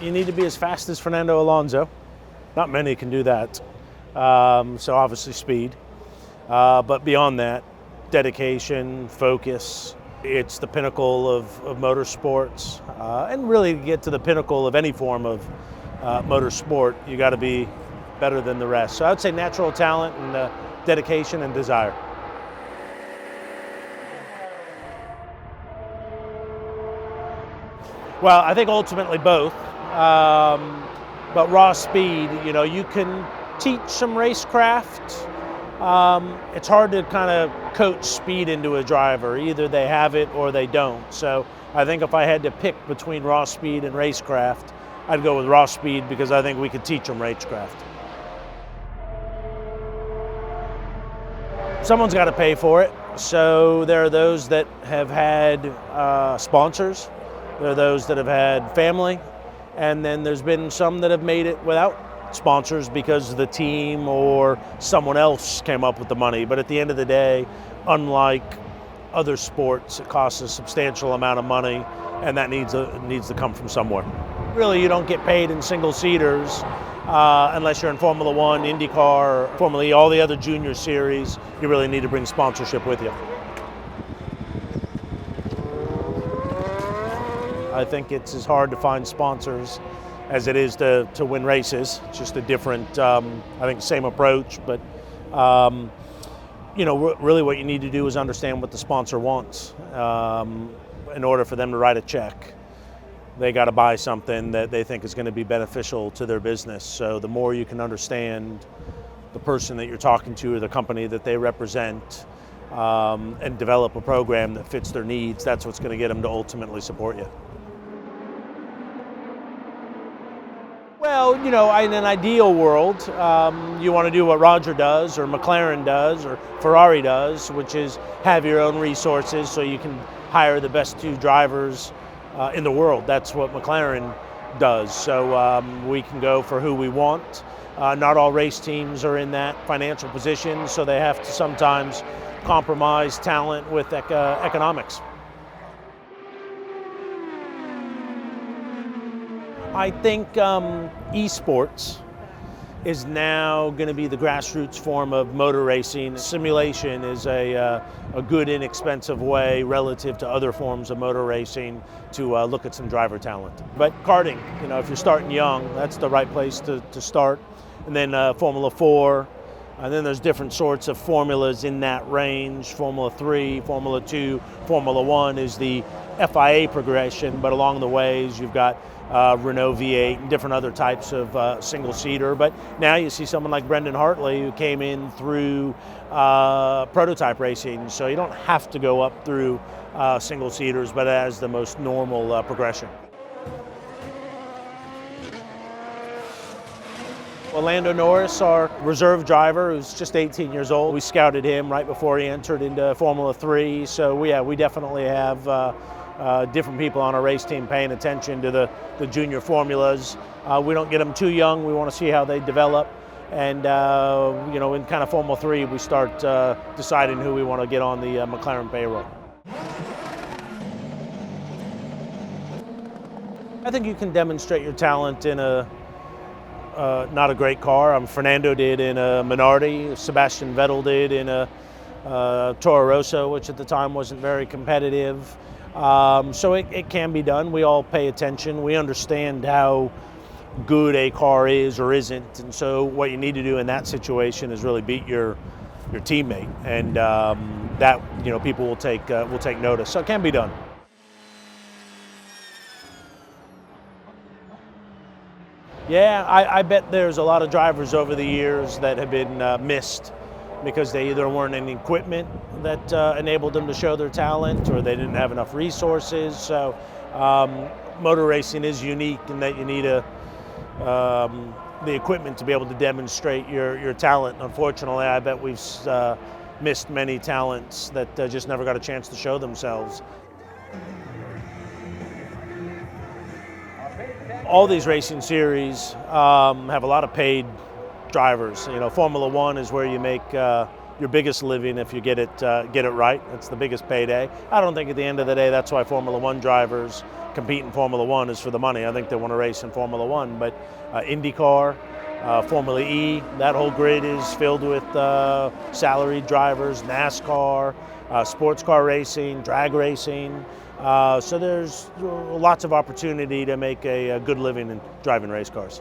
You need to be as fast as Fernando Alonso. Not many can do that. So obviously speed. But beyond that, dedication, focus. It's the pinnacle of motorsports. And really to get to the pinnacle of any form of motorsport, you got to be better than the rest. So I would say natural talent and dedication and desire. Well, I think ultimately both. But raw speed, you can teach some racecraft. It's hard to kind of coach speed into a driver. Either they have it or they don't. So I think if I had to pick between raw speed and racecraft, I'd go with raw speed because I think we could teach them racecraft. Someone's got to pay for it. So there are those that have had sponsors. There are those that have had family. And then there's been some that have made it without sponsors because the team or someone else came up with the money. But at the end of the day, unlike other sports, it costs a substantial amount of money, and that needs to come from somewhere. Really, you don't get paid in single-seaters unless you're in Formula One, IndyCar, Formula E, all the other junior series. You really need to bring sponsorship with you. I think it's as hard to find sponsors as it is to win races. It's just a different, I think, same approach. But, really what you need to do is understand what the sponsor wants. In order for them to write a check, they got to buy something that they think is going to be beneficial to their business. So the more you can understand the person that you're talking to or the company that they represent, and develop a program that fits their needs, that's what's going to get them to ultimately support you. Well, in an ideal world, you want to do what Roger does or McLaren does or Ferrari does, which is have your own resources so you can hire the best two drivers in the world. That's what McLaren does. So we can go for who we want. Not all race teams are in that financial position, so they have to sometimes compromise talent with economics. I think esports is now going to be the grassroots form of motor racing. Simulation is a good, inexpensive way relative to other forms of motor racing to look at some driver talent. But karting, if you're starting young, that's the right place to start. And then Formula 4, and then there's different sorts of formulas in that range. Formula 3, Formula 2, Formula 1 is the FIA progression, but along the ways you've got Renault V8 and different other types of single-seater. But now you see someone like Brendan Hartley who came in through prototype racing, so you don't have to go up through single-seaters, but as the most normal progression. Lando Norris, our reserve driver, who's just 18 years old. We scouted him right before he entered into Formula 3. So we definitely have different people on our race team paying attention to the junior formulas. We don't get them too young. We want to see how they develop. And, in kind of Formula 3, we start deciding who we want to get on the McLaren payroll. I think you can demonstrate your talent in not a great car. Fernando did in a Minardi. Sebastian Vettel did in a Toro Rosso, which at the time wasn't very competitive. So it can be done. We all pay attention. We understand how good a car is or isn't. And so what you need to do in that situation is really beat your teammate. And that, people will take notice. So it can be done. Yeah, I bet there's a lot of drivers over the years that have been missed because they either weren't in equipment that enabled them to show their talent, or they didn't have enough resources. So motor racing is unique in that you need the equipment to be able to demonstrate your talent. Unfortunately, I bet we've missed many talents that just never got a chance to show themselves. All these racing series have a lot of paid drivers. Formula 1 is where you make your biggest living if you get it right. It's the biggest payday. I don't think at the end of the day that's why Formula One drivers compete in Formula One is for the money. I think they want to race in Formula One, but IndyCar, Formula E, that whole grid is filled with salaried drivers, NASCAR, sports car racing, drag racing. So there's lots of opportunity to make a good living in driving race cars.